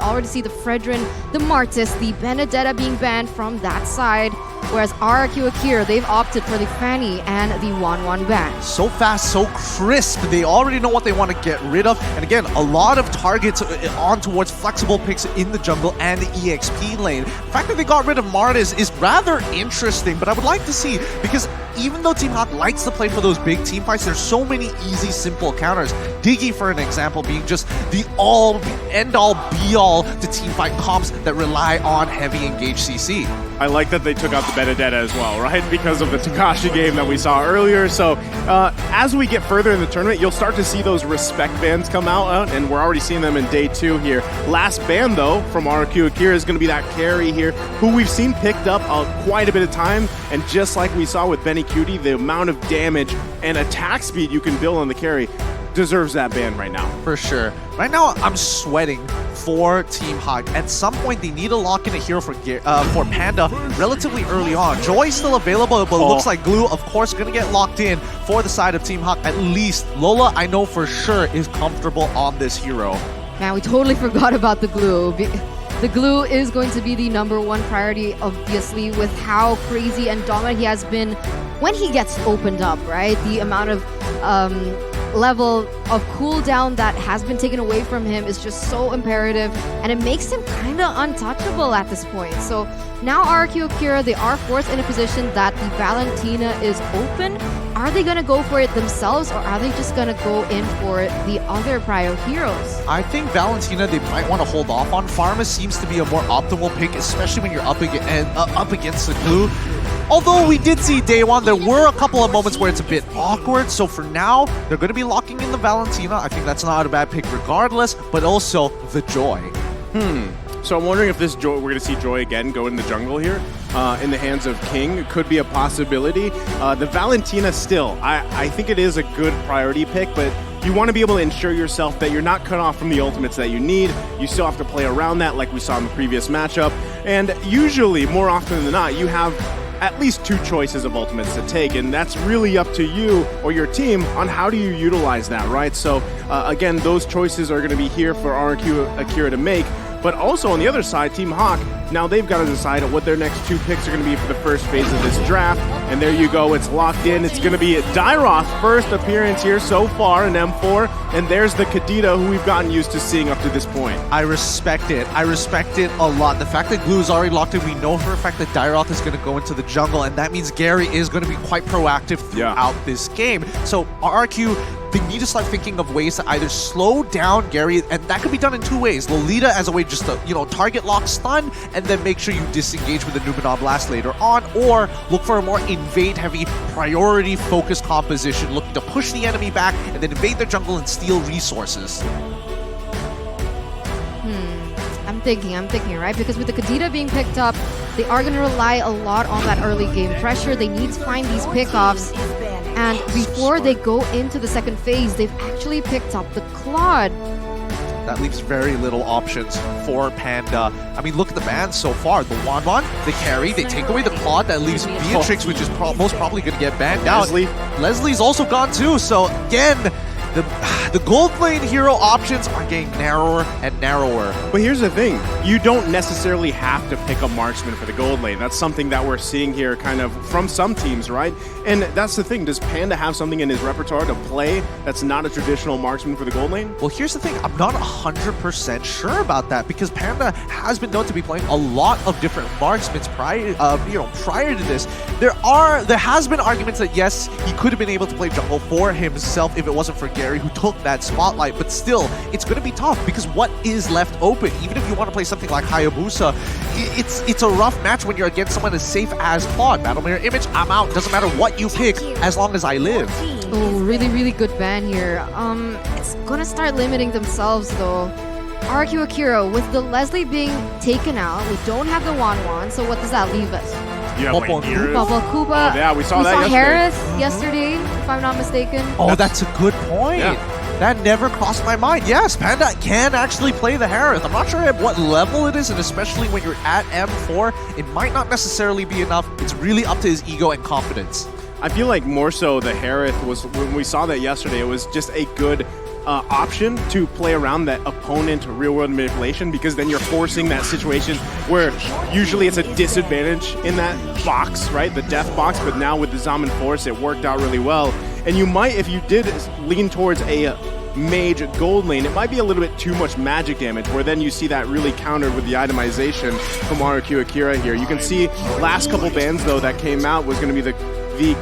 We already see the Fredrin, the Martis, the Benedetta being banned from that side. Whereas RRQ AKIRA, they've opted for the Fanny and the 1-1 ban. So fast, so crisp. They already know what they want to get rid of. And again, a lot of targets on towards flexible picks in the jungle and the EXP lane. The fact that they got rid of Martis is rather interesting, but I would like to see, because even though Team Hawk likes to play for those big team fights, there's so many easy, simple counters. Diggy, for an example, being just the end-all, be-all to team fight comps that rely on heavy engaged CC. I like that they took out the Benedetta as well, right? Because of the Takashi game that we saw earlier. So as we get further in the tournament, you'll start to see those respect bans come out, and we're already seeing them in day 2 here. Last ban, though, from RRQ AKIRA is going to be that carry here, who we've seen picked up quite a bit of time. And just like we saw with Benny Cutie, the amount of damage and attack speed you can build on the carry deserves that ban right now. For sure. Right now, I'm sweating for Team Hawk. At some point, they need to lock in a hero for Panda relatively early on. Joy's still available, but it looks like Glue, of course, going to get locked in for the side of Team Hawk. At least Lola, I know for sure, is comfortable on this hero. Man, we totally forgot about the Glue. The Glue is going to be the #1 priority, obviously, with how crazy and dominant he has been when he gets opened up, right? The amount of level of cooldown that has been taken away from him is just so imperative, and it makes him kind of untouchable at this point. So now RRQ AKIRA, they are forced in a position that the Valentina is open. Are they going to go for it themselves, or are they just going to go in for the other prio heroes? I think Valentina, they might want to hold off on. Pharma seems to be a more optimal pick, especially when you're up against the Glue. Although we did see day 1, there were a couple of moments where it's a bit awkward. So for now, they're going to be locking in the Valentina. I think that's not a bad pick regardless, but also the Joy. So I'm wondering if this Joy, we're going to see Joy again go in the jungle here in the hands of King. It could be a possibility. The Valentina still, I think it is a good priority pick, but you want to be able to ensure yourself that you're not cut off from the ultimates that you need. You still have to play around that like we saw in the previous matchup. And usually, more often than not, you have at least 2 choices of ultimates to take, and that's really up to you or your team on how do you utilize that, right? So again, those choices are going to be here for RRQ AKIRA to make. But also on the other side, Team Hawk, now they've got to decide what their next 2 picks are going to be for the first phase of this draft. And there you go, it's locked in. It's going to be Dairoth's first appearance here so far in M4. And there's the Kadita, who we've gotten used to seeing up to this point. I respect it. I respect it a lot. The fact that Glue is already locked in, we know for a fact that Dairoth is going to go into the jungle, and that means Gary is going to be quite proactive throughout this game. So RRQ, they need to start thinking of ways to either slow down Gary, and that could be done in 2 ways. Lolita as a way just to, target lock stun, and then make sure you disengage with the Numenon Blast later on, or look for a more invade-heavy, priority-focused composition, looking to push the enemy back, and then invade their jungle and steal resources. I'm thinking, right? Because with the Kadita being picked up, they are going to rely a lot on that early game pressure. They need to find these pickoffs. And before they go into the second phase, they've actually picked up the Claude. That leaves very little options for Panda. I mean, look at the bans so far. The Wanwan, they carry, they take away the Claude. That leaves Beatrix, which is most probably going to get banned out. Leslie's also gone too. So again, the gold lane hero options are getting narrower and narrower. But here's the thing, you don't necessarily have to pick a marksman for the gold lane. That's something that we're seeing here kind of from some teams, right? And that's the thing, does Panda have something in his repertoire to play that's not a traditional marksman for the gold lane? Well, here's the thing, I'm not 100% sure about that, because Panda has been known to be playing a lot of different marksmen prior to this. There has been arguments that yes, he could have been able to play jungle for himself if it wasn't for Gary, who took that spotlight, but still, it's going to be tough, because what is left open? Even if you want to play something like Hayabusa, it's a rough match when you're against someone as safe as Claude. Battle Mirror Image, I'm out. Doesn't matter what you pick, as long as I live. Oh, really, really good ban here. It's going to start limiting themselves, though. RRQ AKIRA, with the Leslie being taken out, we don't have the Wanwan, so what does that leave us? Bubble Kuba. Oh, yeah, we saw that yesterday. Harris yesterday, if I'm not mistaken. Oh, that's a good point. Yeah. That never crossed my mind. Yes, Panda can actually play the Harith. I'm not sure at what level it is, and especially when you're at M4, it might not necessarily be enough. It's really up to his ego and confidence. I feel like more so the Harith was, when we saw that yesterday, it was just a good option to play around that opponent real-world manipulation, because then you're forcing that situation where usually it's a disadvantage in that box, right? The death box, but now with the Zaman Force, it worked out really well. And you might, if you did lean towards a mage gold lane, it might be a little bit too much magic damage, where then you see that really countered with the itemization from RRQ AKIRA here. You can see last couple bans though that came out was going to be the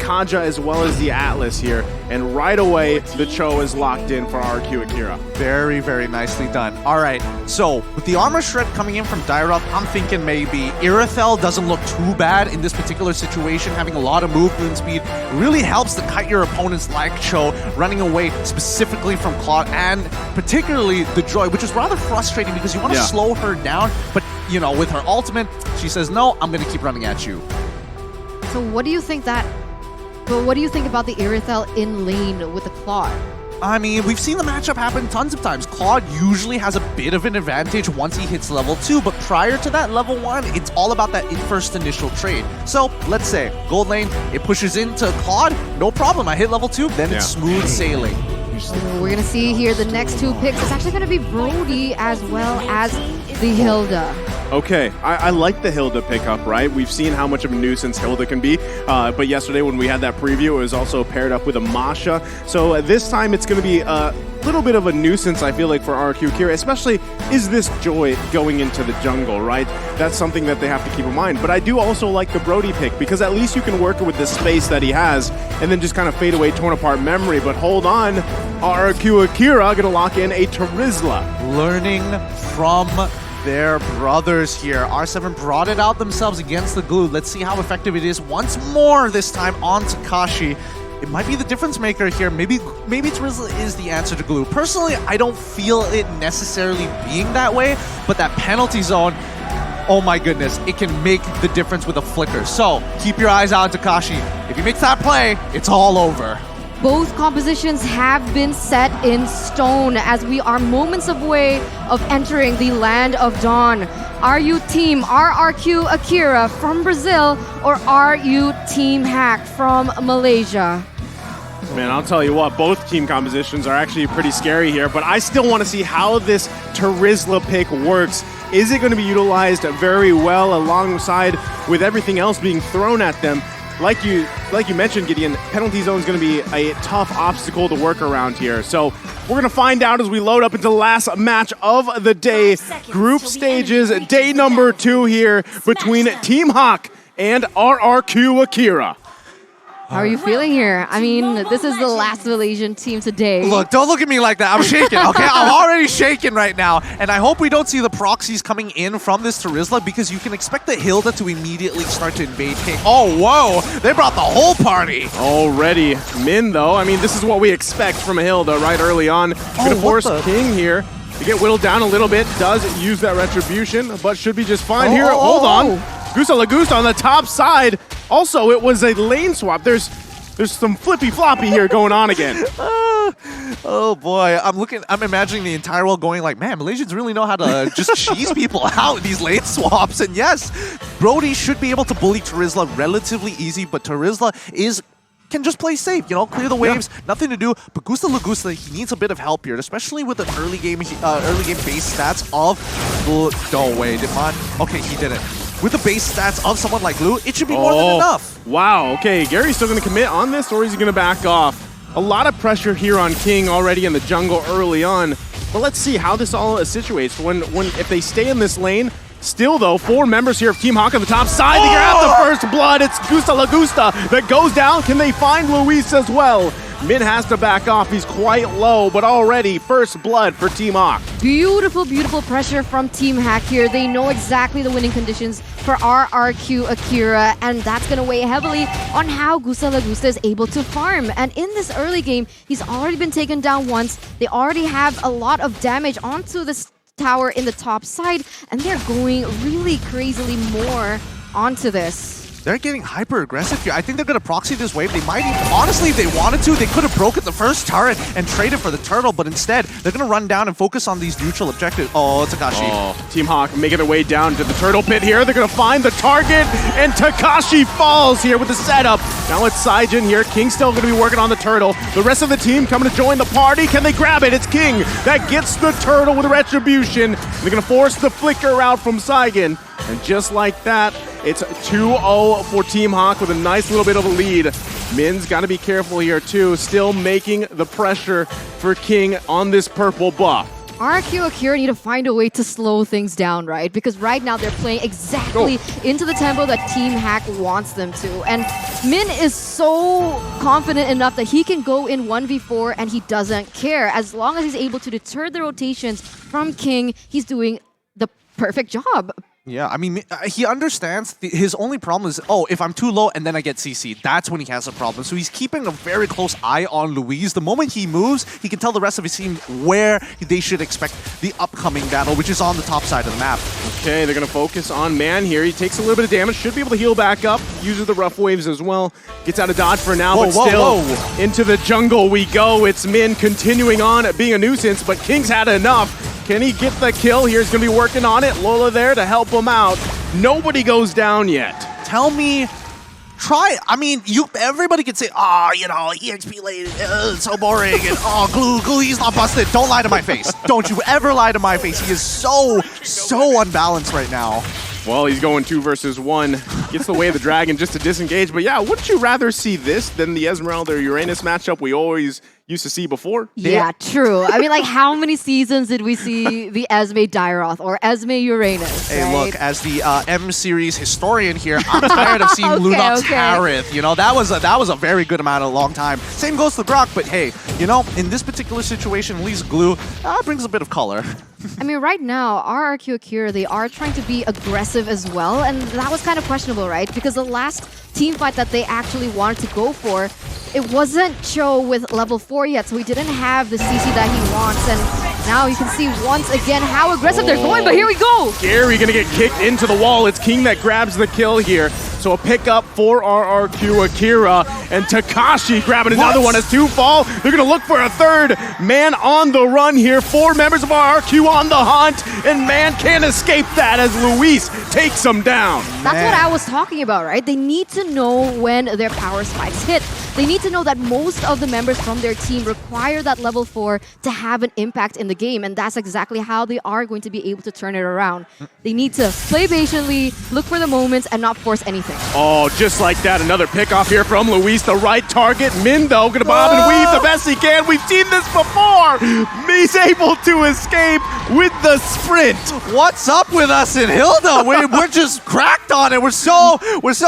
Kaja as well as the Atlas here, and right away the Cho is locked in for RRQ AKIRA. Very, very nicely done. All right, so with the armor shred coming in from Dairoth, I'm thinking maybe Irithel doesn't look too bad in this particular situation. Having a lot of movement speed really helps to cut your opponents like Cho, running away specifically from Claude, and particularly the Joy, which is rather frustrating because you want to slow her down, but you know, with her ultimate, she says, no, I'm going to keep running at you. So what do you think about the Irithel in lane with the Claude? I mean, we've seen the matchup happen tons of times. Claude usually has a bit of an advantage once he hits level 2, but prior to that level 1, it's all about that first initial trade. So, let's say, gold lane, it pushes into Claude, no problem, I hit level 2, then it's smooth sailing. We're gonna see here the next two picks. It's actually gonna be Brody as well as the Hilda. Okay, I like the Hilda pickup, right? We've seen how much of a nuisance Hilda can be, but yesterday when we had that preview, it was also paired up with a Masha. So this time it's going to be a little bit of a nuisance, I feel like, for RRQ AKIRA, especially is this Joy going into the jungle, right? That's something that they have to keep in mind. But I do also like the Brody pick, because at least you can work with the space that he has and then just kind of fade away torn apart memory. But hold on, RRQ AKIRA going to lock in a Terizla. Learning from their brothers here. R7 brought it out themselves against the Glue. Let's see how effective it is once more, this time on Takashi. It might be the difference maker here. Maybe Terizla is the answer to Glue. Personally, I don't feel it necessarily being that way, but that penalty zone, oh my goodness, it can make the difference with a flicker. So keep your eyes out on Takashi. If he makes that play, it's all over. Both compositions have been set in stone as we are moments away of entering the land of dawn. Are you team RRQ AKIRA from Brazil, or are you team Hack from Malaysia? Man, I'll tell you what, both team compositions are actually pretty scary here, but I still want to see how this Terizla pick works. Is it going to be utilized very well alongside with everything else being thrown at them? Like you mentioned, Gideon, penalty zone is going to be a tough obstacle to work around here. So we're going to find out as we load up into the last match of the day. Group stages, day number 2 here between Team Hawk and RRQ AKIRA. How are you feeling here? I mean, this is the last Malaysian team today. Look, don't look at me like that. I'm shaking, okay? I'm already shaking right now. And I hope we don't see the proxies coming in from this Terizla, because you can expect the Hilda to immediately start to invade King. Oh, whoa! They brought the whole party. Already. Min, though, I mean, this is what we expect from a Hilda right early on. Gonna force King here to get whittled down a little bit. Does use that retribution, but should be just fine here. Hold on. Gusta Lagusta on the top side. Also, it was a lane swap. There's some flippy floppy here going on again. Oh boy, I'm imagining the entire world going like, man, Malaysians really know how to just cheese people out in these lane swaps. And yes, Brody should be able to bully Terizla relatively easy, but Terizla can just play safe, you know, clear the waves, nothing to do. But Gusta Lagusta, he needs a bit of help here, especially with the early game base stats of no way, Dimon. Okay, he did it. With the base stats of someone like Lou, it should be more than enough. Wow, okay, Gary's still going to commit on this, or is he going to back off? A lot of pressure here on King already in the jungle early on. But let's see how this all situates. If they stay in this lane. Still, though, 4 members here of Team Hawk on the top side. They grab the first blood. It's Gusta Lagusta that goes down. Can they find Luis as well? Min has to back off. He's quite low, but already first blood for Team Hawk. Beautiful, beautiful pressure from Team Hack here. They know exactly the winning conditions for RRQ AKIRA, and that's going to weigh heavily on how Gusta Lagusta is able to farm. And in this early game, he's already been taken down once. They already have a lot of damage onto this tower in the top side, and they're going really crazily more onto this. they're getting hyper aggressive here. I think they're going to proxy this wave. They might even, honestly, if they wanted to, they could have broken the first turret and traded for the turtle, but instead, they're going to run down and focus on these neutral objectives. Oh, Takashi. Oh, Team Hawk making their way down to the turtle pit here. They're going to find the target, and Takashi falls here with the setup. Now it's Saijin here. King's still going to be working on the turtle. The rest of the team coming to join the party. Can they grab it? It's King that gets the turtle with retribution. They're going to force the flicker out from Saigon. And just like that, it's 2-0 for Team Hawk with a nice little bit of a lead. Min's got to be careful here too, still making the pressure for King on this purple buff. RRQ AKIRA need to find a way to slow things down, right? Because right now they're playing exactly into the tempo that Team Hack wants them to. And Min is so confident enough that he can go in 1v4 and he doesn't care. As long as he's able to deter the rotations from King, he's doing the perfect job. Yeah, I mean, he understands his only problem is, oh, if I'm too low and then I get CC, that's when he has a problem. So he's keeping a very close eye on Luis. The moment he moves, he can tell the rest of his team where they should expect the upcoming battle, which is on the top side of the map. Okay, they're going to focus on Man here. He takes a little bit of damage, should be able to heal back up, uses the rough waves as well. Gets out of dodge for now, but still into the jungle we go. It's Min continuing on being a nuisance, but King's had enough. Can he get the kill? Here's going to be working on it. Lola there to help him out. Nobody goes down yet. Tell me, I mean, everybody can say, EXP late, it's so boring, and Glue, he's not busted. Don't lie to my face. Don't you ever lie to my face. He is so unbalanced right now. Well, he's going 2 versus 1. Gets the way of the dragon just to disengage. But yeah, wouldn't you rather see this than the Esmeralda or Uranus matchup we always used to see before? Yeah, true. I mean, like, how many seasons did we see the Esme Dairoth or Esme Uranus? Hey, right? look, as the M series historian here, I'm tired of seeing Lunox Harith. You know, that was a very good amount of a long time. Same goes to Grok, but hey, you know, in this particular situation, at least Glue brings a bit of color. I mean, right now, RRQ AKIRA, they are trying to be aggressive as well, and that was kind of questionable, right? Because the last team fight that they actually wanted to go for, it wasn't Cho with level 4 yet, so he didn't have the CC that he wants, and now you can see once again how aggressive they're going, but here we go! Gary gonna get kicked into the wall. It's King that grabs the kill here. So a pickup for RRQ AKIRA, and Takashi grabbing another one as 2 fall. They're gonna look for a third man on the run here. 4 members of RRQ on the hunt, and Man can't escape that as Luis takes him down. That's what I was talking about, right? They need to know when their power spikes hit. They need to know that most of the members from their team require that level 4 to have an impact in the game, and that's exactly how they are going to be able to turn it around. They need to play patiently, look for the moments, and not force anything. Oh, just like that, another pickoff here from Luis, the right target. Min, though, gonna bob and weave the best he can. We've seen this before. He's able to escape with the sprint. What's up with us in Hilda? We're just cracked on it. We're so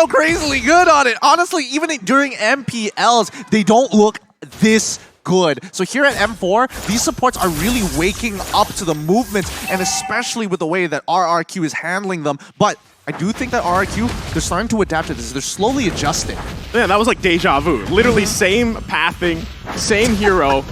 crazily good on it. Honestly, even during MPLs, they don't look this good. So here at M4, these supports are really waking up to the movements, and especially with the way that RRQ is handling them. But I do think that RRQ, they're starting to adapt to this. They're slowly adjusting. Yeah, that was like deja vu. Literally same pathing, same hero,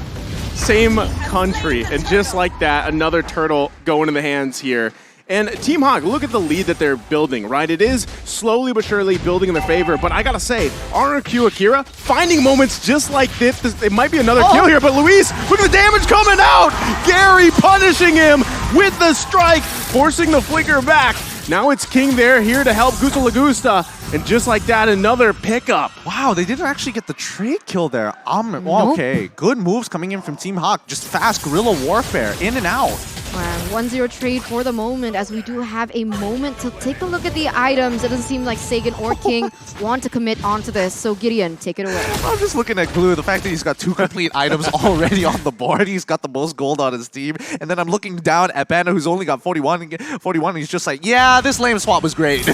same country, and just like that, another turtle going in the hands here. And Team Hawk, look at the lead that they're building, right? It is slowly but surely building in their favor, but I gotta say, RRQ AKIRA finding moments just like this. It might be another kill here, but Luis, look at the damage coming out! Gary punishing him with the strike, forcing the flicker back. Now it's King there, here to help Gusta Lagusta, and just like that, another pickup. Wow, they didn't actually get the trade kill there. Okay, good moves coming in from Team Hawk. Just fast guerrilla warfare, in and out. 1-0 trade for the moment, as we do have a moment to take a look at the items. It doesn't seem like Sagan or King want to commit onto this, so Gideon, take it away. I'm just looking at Glue, the fact that he's got 2 complete items already on the board. He's got the most gold on his team. And then I'm looking down at Panda, who's only got 41, and he's just like, yeah, this lame swap was great.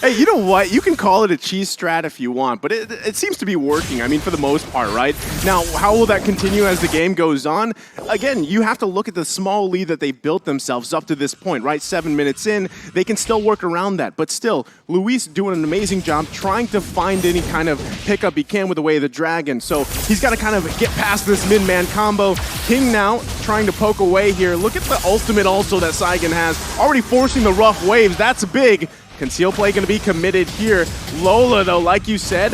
Hey, you know what? You can call it a cheese strat if you want, but it seems to be working, I mean, for the most part, right? Now, how will that continue as the game goes on? Again, you have to look at the small lead that they've built themselves up to this point, right? 7 minutes in, they can still work around that. But still, Luis doing an amazing job trying to find any kind of pickup he can with the way of the dragon. So he's got to kind of get past this mid-man combo. King now trying to poke away here. Look at the ultimate also that Saigon has, already forcing the rough waves. That's big. Conceal play going to be committed here. Lola, though, like you said,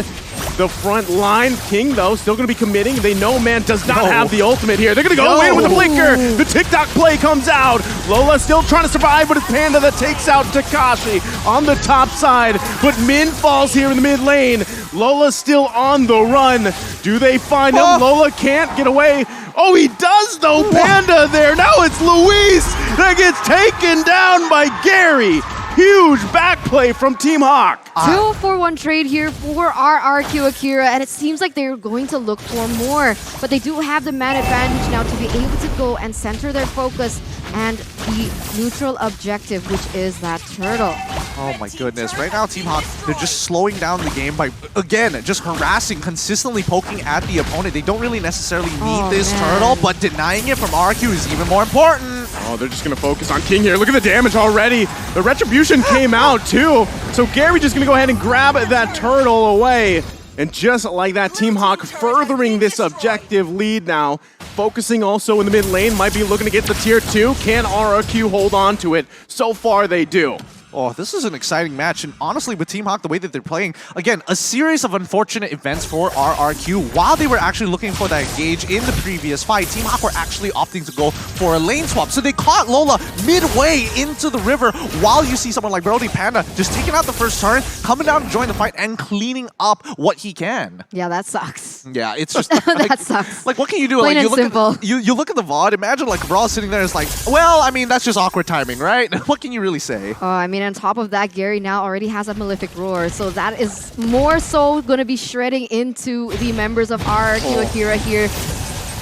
the front line. King, though, still going to be committing. They know man does not have the ultimate here. They're going to go in with the flicker. The TikTok play comes out. Lola still trying to survive, but it's Panda that takes out Takashi on the top side. But Min falls here in the mid lane. Lola still on the run. Do they find him? Lola can't get away. Oh, he does, though. Panda there. Now it's Luis that gets taken down by Gary. Huge back play from Team Hawk. 2-for-1 trade here for RRQ AKIRA, and it seems like they're going to look for more. But they do have the man advantage now to be able to go and center their focus and the neutral objective, which is that turtle. Oh my goodness. Right now, Team Hawk, they're just slowing down the game by, again, just harassing, consistently poking at the opponent. They don't really necessarily need this turtle, but denying it from RRQ is even more important. Oh, they're just going to focus on King here. Look at the damage already. The Retribution came out, too. So Gary just going to go ahead and grab that turtle away. And just like that, Team Hawk furthering this objective lead now. Focusing also in the mid lane, might be looking to get the tier 2. Can RRQ hold on to it? So far, they do. Oh, this is an exciting match, and honestly, with Team Hawk, the way that they're playing, again, a series of unfortunate events for RRQ. While they were actually looking for that engage in the previous fight, Team Hawk were actually opting to go for a lane swap. So they caught Lola midway into the river, while you see someone like Brody Panda just taking out the first turn, coming down to join the fight, and cleaning up what he can. Yeah, that sucks. Yeah, it's just... That sucks. Like, what can you do? Plain like, and simple. You look at the VOD, imagine, like, Brawl sitting there, it's like, well, I mean, that's just awkward timing, right? What can you really say? Oh, I mean, on top of that, Gary now already has a Malefic Roar, so that is more so going to be shredding into the members of RRQ AKIRA here.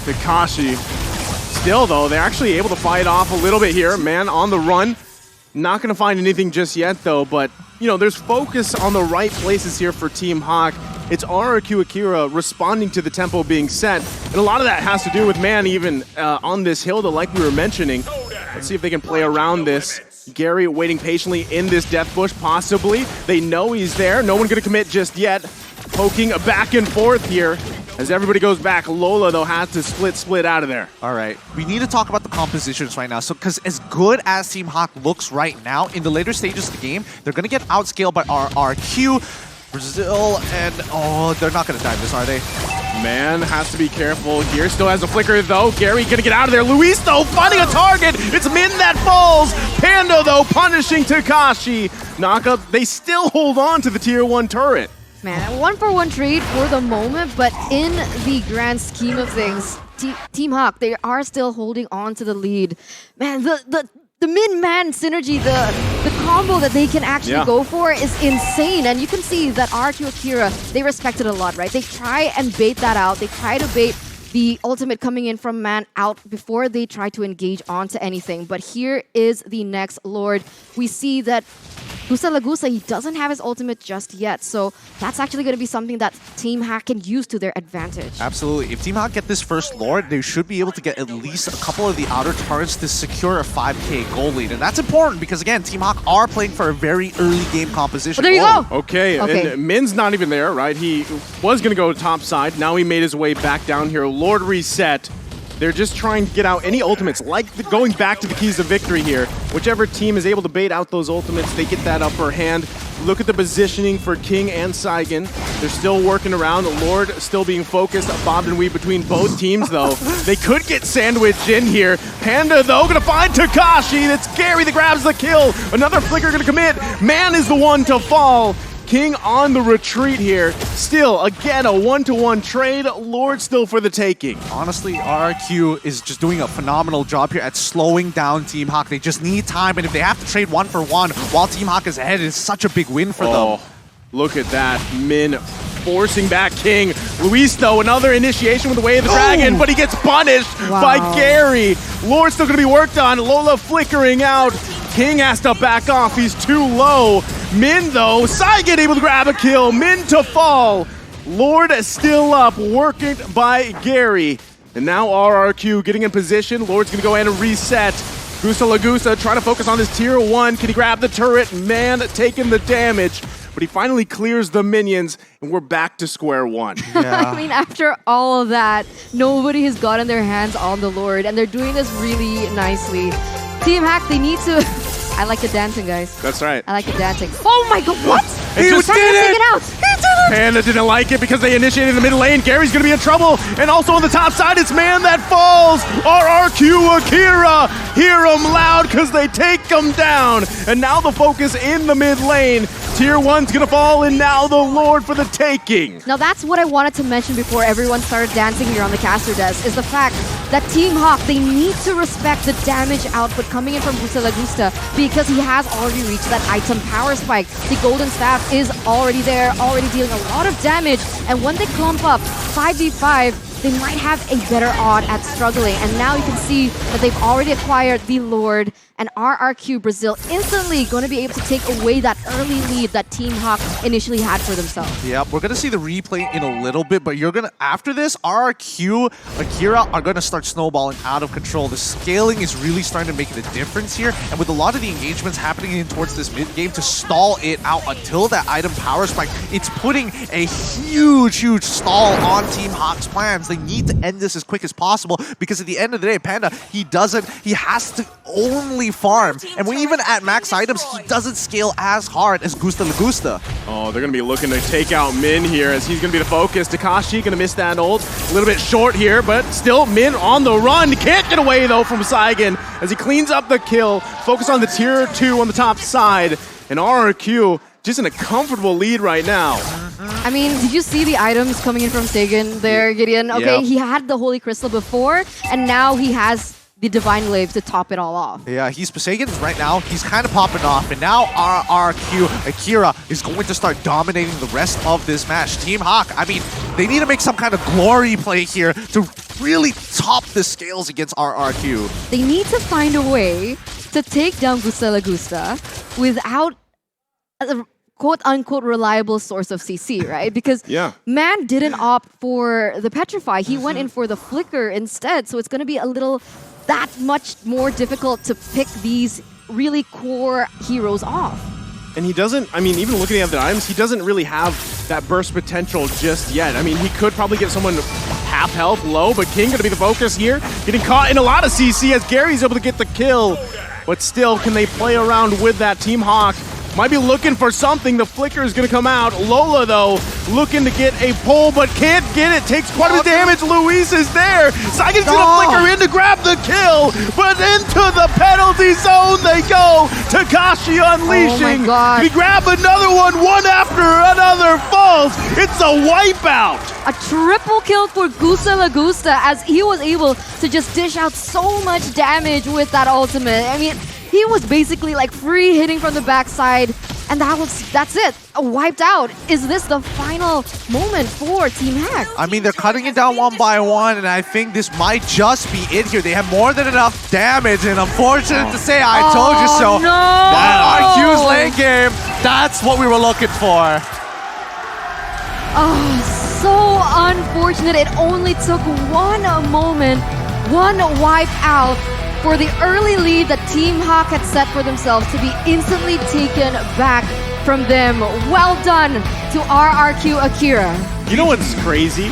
Takashi. Still, though, they're actually able to fight off a little bit here. Man on the run. Not going to find anything just yet, though, but, you know, there's focus on the right places here for Team Hawk. It's RRQ AKIRA responding to the tempo being set, and a lot of that has to do with, man, even on this hill, though, like we were mentioning. Let's see if they can play around this. Gary waiting patiently in this death bush, possibly. They know he's there. No one going to commit just yet. Poking back and forth here. As everybody goes back, Lola, though, has to split out of there. All right. We need to talk about the compositions right now. So, because as good as Team Hawk looks right now, in the later stages of the game, they're going to get outscaled by RRQ. Brazil, and oh, they're not going to die this, are they? Man has to be careful here. Still has a flicker, though. Gary going to get out of there. Luis, though, finding a target. It's Min that falls. Panda, though, punishing Takashi. Knockup, they still hold on to the tier 1 turret. Man, 1-for-1 trade for the moment, but in the grand scheme of things, Team Hawk, they are still holding on to the lead. Man, the min-man synergy, the combo that they can actually go for is insane. And you can see that RRQ AKIRA, they respect it a lot, right? They try and bait that out. They try to bait the ultimate coming in from man out before they try to engage onto anything. But here is the next Lord. We see that Gusa Lagusa, he doesn't have his ultimate just yet, so that's actually going to be something that Team Hawk can use to their advantage. Absolutely. If Team Hawk get this first Lord, they should be able to get at least a couple of the outer turrets to secure a 5k goal lead. And that's important because, again, Team Hawk are playing for a very early game composition. Oh, there you go! Okay, and Min's not even there, right? He was going to go top side. Now he made his way back down here. Lord reset. They're just trying to get out any ultimates, like going back to the keys of victory here. Whichever team is able to bait out those ultimates, they get that upper hand. Look at the positioning for King and Saigon. They're still working around. The Lord still being focused, bobbed and weaved between both teams, though. They could get sandwiched in here. Panda, though, gonna find Takashi. That's Gary that grabs the kill. Another flicker gonna commit. Man is the one to fall. King on the retreat here. Still, again, a 1-to-1 trade. Lord still for the taking. Honestly, RRQ is just doing a phenomenal job here at slowing down Team Hawk. They just need time, and if they have to trade 1-for-1 while Team Hawk is ahead, it's such a big win for them. Look at that. Min forcing back King. Luis, though, another initiation with the Way of the Dragon, but he gets punished by Gary. Lord's still going to be worked on. Lola flickering out. King has to back off. He's too low. Min, though, Saigon able to grab a kill. Min to fall. Lord still up, working by Gary. And now RRQ getting in position. Lord's going to go ahead and reset. Gusa Lagusa trying to focus on this tier 1. Can he grab the turret? Man taking the damage. But he finally clears the minions, and we're back to square one. I mean, after all of that, nobody has gotten their hands on the Lord, and they're doing this really nicely. Team Hack, they need to I like the dancing, guys. That's right. I like the dancing. Oh my god, what? He just did Take it out. Panda didn't like it because they initiated the mid lane. Gary's going to be in trouble. And also on the top side, it's Man That Falls. RRQ AKIRA. Hear them loud because they take them down. And now the focus in the mid lane. Tier 1's going to fall, and now the Lord for the taking. Now that's what I wanted to mention before everyone started dancing here on the caster desk, is the fact that Team Hawk, they need to respect the damage output coming in from Gusta Lagusta because he has already reached that item power spike. The Golden Staff is already there, already dealing a lot of damage, and when they clump up 5v5, they might have a better odd at struggling. And now you can see that they've already acquired the Lord, and RRQ Brazil instantly going to be able to take away that early lead that Team Hawk initially had for themselves. Yeah, we're going to see the replay in a little bit, but you're going to, after this, RRQ, AKIRA are going to start snowballing out of control. The scaling is really starting to make it a difference here, and with a lot of the engagements happening in towards this mid-game to stall it out until that item power spike, it's putting a huge stall on Team Hawk's plans. They need to end this as quick as possible because at the end of the day, Panda, he has to only farm. And when even at max items, he doesn't scale as hard as Gusta Lagusta. Oh, they're going to be looking to take out Min here as he's going to be the focus. Takashi going to miss that ult. A little bit short here, but still Min on the run. Can't get away, though, from Saigon as he cleans up the kill. Focus on the tier 2 on the top side. And RRQ just in a comfortable lead right now. I mean, did you see the items coming in from Sagan there, Gideon? Okay, Yep. he had the Holy Crystal before, and now he has the Divine Glaive to top it all off. Yeah, he's Sagan's right now. He's kind of popping off, and now RRQ AKIRA is going to start dominating the rest of this match. Team Hawk, I mean, they need to make some kind of glory play here to really top the scales against RRQ. They need to find a way to take down Gusta Lagusta without a quote-unquote reliable source of CC, right? Because Man didn't opt for the Petrify. He went in for the Flicker instead, so it's going to be a little that much more difficult to pick these really core heroes off. And he doesn't, I mean, even looking at the items, he doesn't really have that burst potential just yet. I mean, he could probably get someone half health low, but King gonna be the focus here. Getting caught in a lot of CC as Gary's able to get the kill. But still, can they play around with that? Team Hawk might be looking for something. The flicker is going to come out. Lola, though, looking to get a pull, but can't get it. Takes quite a bit of damage. Luis is there. Saigon's going to flicker in to grab the kill, but into the penalty zone they go. Takashi unleashing. Oh my God. We grab another one after another falls. It's a wipeout. A triple kill for Gusta Lagusta as he was able to just dish out so much damage with that ultimate. I mean, he was basically like free hitting from the backside, and that's it. Wiped out. Is this the final moment for Team Hack? I mean, they're cutting it down one by one, and I think this might just be it here. They have more than enough damage, and unfortunate to say, I told you so. No! That RQ's lane game, that's what we were looking for. Oh, so unfortunate. It only took one moment, one wipe out for the early lead that Team Hawk had set for themselves to be instantly taken back from them. Well done to RRQ AKIRA. You know what's crazy?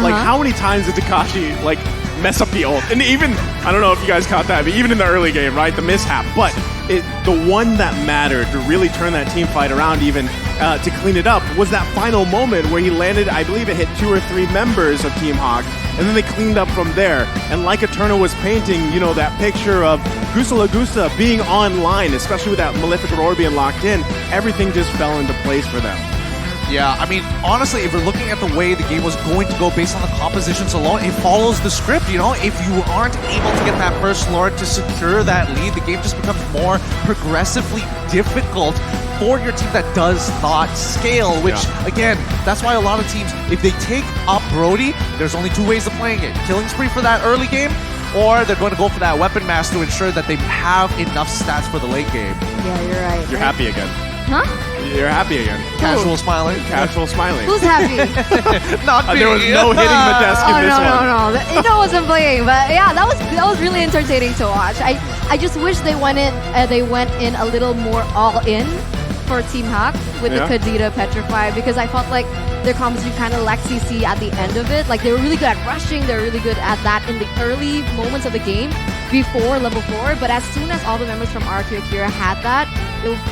Like, how many times did Takashi, like, mess up the ult? And even, I don't know if you guys caught that, but even in the early game, right? The mishap. But the one that mattered to really turn that team fight around even to clean it up was that final moment where he landed, I believe it hit 2 or 3 members of Team Hawk, and then they cleaned up from there. And like Eterna was painting, you know, that picture of Gusta Lagusta being online, especially with that Maleficent Aurora being locked in, everything just fell into place for them. Yeah, I mean, honestly, if we're looking at the way the game was going to go based on the compositions alone, it follows the script, you know? If you aren't able to get that first Lord to secure that lead, the game just becomes more progressively difficult for your team that does not scale, which, again, that's why a lot of teams, if they take up Brody, there's only 2 ways of playing it. Killing spree for that early game, or they're going to go for that weapon master to ensure that they have enough stats for the late game. Yeah, you're right. You're happy again. Huh? You're happy again. Casual smiling. Casual smiling. Who's happy? Not me. There was no hitting the desk in this one. No. Ino wasn't playing, but yeah, that was really entertaining to watch. I just wish they went in a little more all in for Team Hawk with the Kadita Petrify, because I felt like their composition kind of lacked CC at the end of it. Like, they were really good at rushing, they were really good at that in the early moments of the game, before level 4, but as soon as all the members from RRQ AKIRA had that,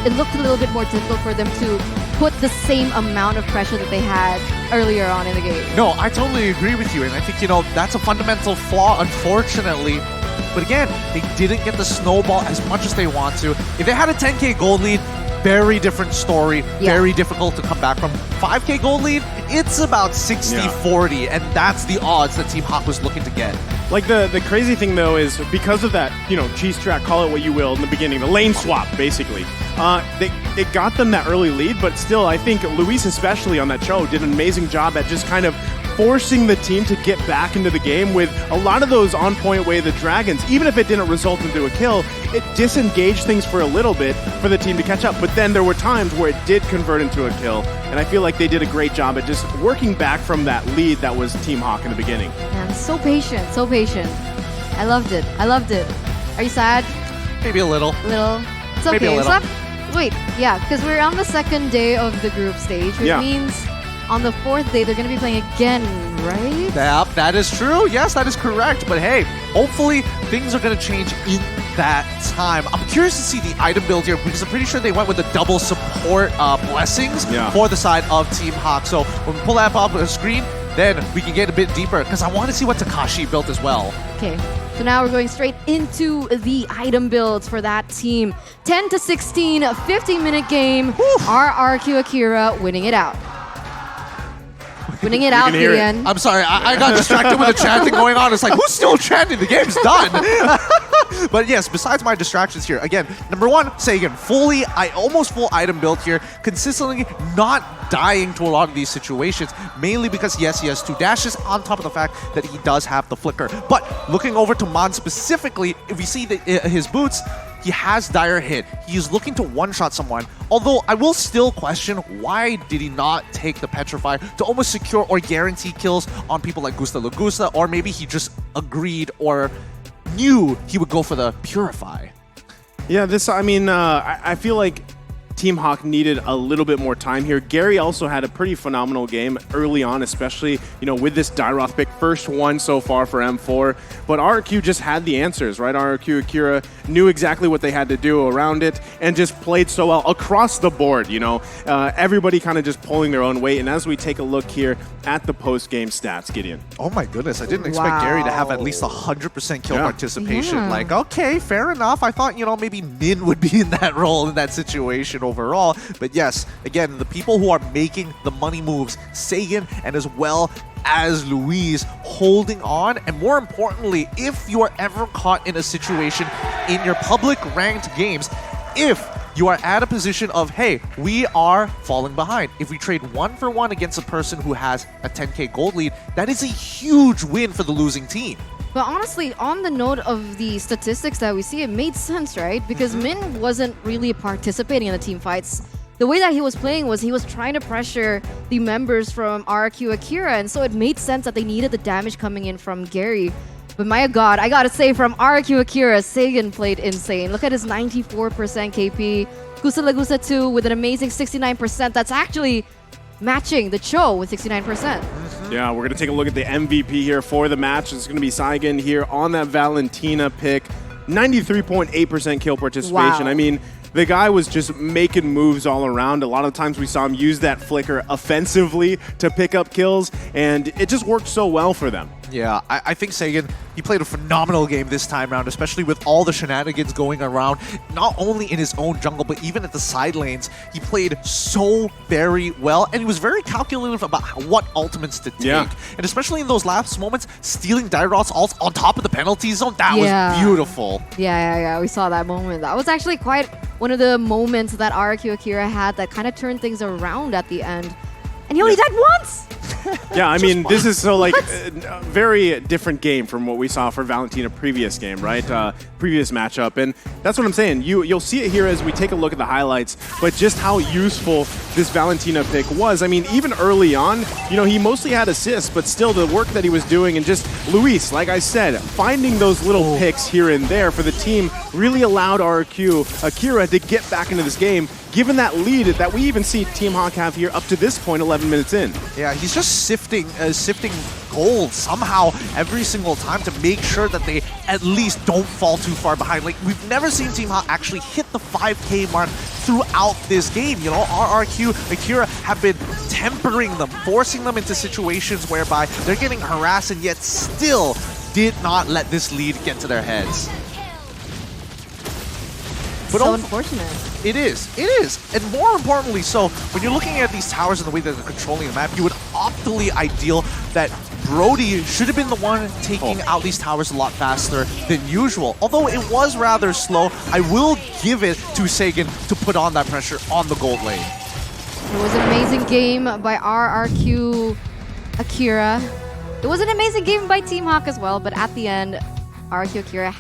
it looked a little bit more difficult for them to put the same amount of pressure that they had earlier on in the game. No, I totally agree with you, and I think, that's a fundamental flaw, unfortunately. But again, they didn't get the snowball as much as they want to. If they had a 10K gold lead, very different story, very difficult to come back from. 5K gold lead, it's about 60-40, and that's the odds that Team Hawk was looking to get. Like the crazy thing though is because of that, cheese track, call it what you will in the beginning, the lane swap basically. It got them that early lead, but still I think Luis especially on that show did an amazing job at just kind of forcing the team to get back into the game with a lot of those on-point Way of the Dragons. Even if it didn't result into a kill, it disengaged things for a little bit for the team to catch up. But then there were times where it did convert into a kill, and I feel like they did a great job at just working back from that lead that was Team Hawk in the beginning. Man, so patient, so patient. I loved it. I loved it. Are you sad? Maybe a little. Little. It's okay. Maybe a little. Wait, yeah, because we're on the second day of the group stage, which means on the 4th day, they're going to be playing again, right? That is true. Yes, that is correct. But hey, hopefully things are going to change in that time. I'm curious to see the item build here because I'm pretty sure they went with the double support blessings for the side of Team Hawk. So when we pull that up on the screen, then we can get a bit deeper because I want to see what Takashi built as well. Okay, so now we're going straight into the item builds for that team. 10 to 16, 15-minute game. RRQ AKIRA winning it out. Winning it out, Ian. I'm sorry, I got distracted with the chanting going on. It's like, who's still chanting? The game's done. But yes, besides my distractions here, again, number one, Sagan, almost full item build here, consistently not dying to a lot of these situations, mainly because, yes, he has 2 dashes on top of the fact that he does have the flicker. But looking over to Mon specifically, if we see his boots, he has dire hit. He's looking to one-shot someone. Although I will still question why did he not take the Petrify to almost secure or guarantee kills on people like Gusta Lagusta, or maybe he just agreed or knew he would go for the Purify. Yeah, I feel like Team Hawk needed a little bit more time here. Gary also had a pretty phenomenal game early on, especially, with this Dairoth pick. First one so far for M4. But RRQ just had the answers, right? RRQ AKIRA knew exactly what they had to do around it and just played so well across the board, Everybody kind of just pulling their own weight. And as we take a look here at the post-game stats, Gideon. Oh my goodness, I didn't expect Gary to have at least 100% kill participation. Yeah. Like, okay, fair enough. I thought, maybe Min would be in that role in that situation overall. But yes, again, the people who are making the money moves, Sagan and as well as Luis, holding on. And more importantly, if you are ever caught in a situation in your public ranked games, if you are at a position of, hey, we are falling behind. If we trade 1-for-1 against a person who has a 10K gold lead, that is a huge win for the losing team. But honestly, on the note of the statistics that we see, it made sense, right? Because Min wasn't really participating in the team fights. The way that he was playing was he was trying to pressure the members from RRQ AKIRA, and so it made sense that they needed the damage coming in from Gary. But my god, I gotta say, from RRQ AKIRA, Sagan played insane. Look at his 94% KP. Gusta Lagusta 2 with an amazing 69%. That's actually matching the Cho with 69%. Yeah, we're going to take a look at the MVP here for the match. It's going to be Sagan here on that Valentina pick. 93.8% kill participation. Wow. I mean, the guy was just making moves all around. A lot of times we saw him use that flicker offensively to pick up kills, and it just worked so well for them. Yeah, I think Sagan, he played a phenomenal game this time around, especially with all the shenanigans going around, not only in his own jungle, but even at the side lanes. He played so very well, and he was very calculative about what ultimates to take. Yeah. And especially in those last moments, stealing Dairoth's ult on top of the penalty zone, that was beautiful. Yeah, we saw that moment. That was actually quite one of the moments that RRQ AKIRA had that kind of turned things around at the end. And he only died once! Yeah, I mean, this is so like a very different game from what we saw for Valentina previous game, right? Previous matchup, and that's what I'm saying. You'll see it here as we take a look at the highlights, but just how useful this Valentina pick was. I mean, even early on, he mostly had assists, but still the work that he was doing, and just Luis, like I said, finding those little picks here and there for the team really allowed RRQ AKIRA to get back into this game, given that lead that we even see Team Hawk have here up to this point, 11 minutes in. Yeah, he's just sifting gold somehow every single time to make sure that they at least don't fall too far behind. Like, we've never seen Team Hawk actually hit the 5K mark throughout this game. You know, RRQ, AKIRA have been tempering them, forcing them into situations whereby they're getting harassed and yet still did not let this lead get to their heads. But so unfortunate. It is. And more importantly so, when you're looking at these towers and the way that they're controlling the map, you would optimally ideal that Brody should have been the one taking out these towers a lot faster than usual. Although it was rather slow, I will give it to Sagan to put on that pressure on the gold lane. It was an amazing game by RRQ AKIRA. It was an amazing game by Team Hawk as well, but at the end, RRQ AKIRA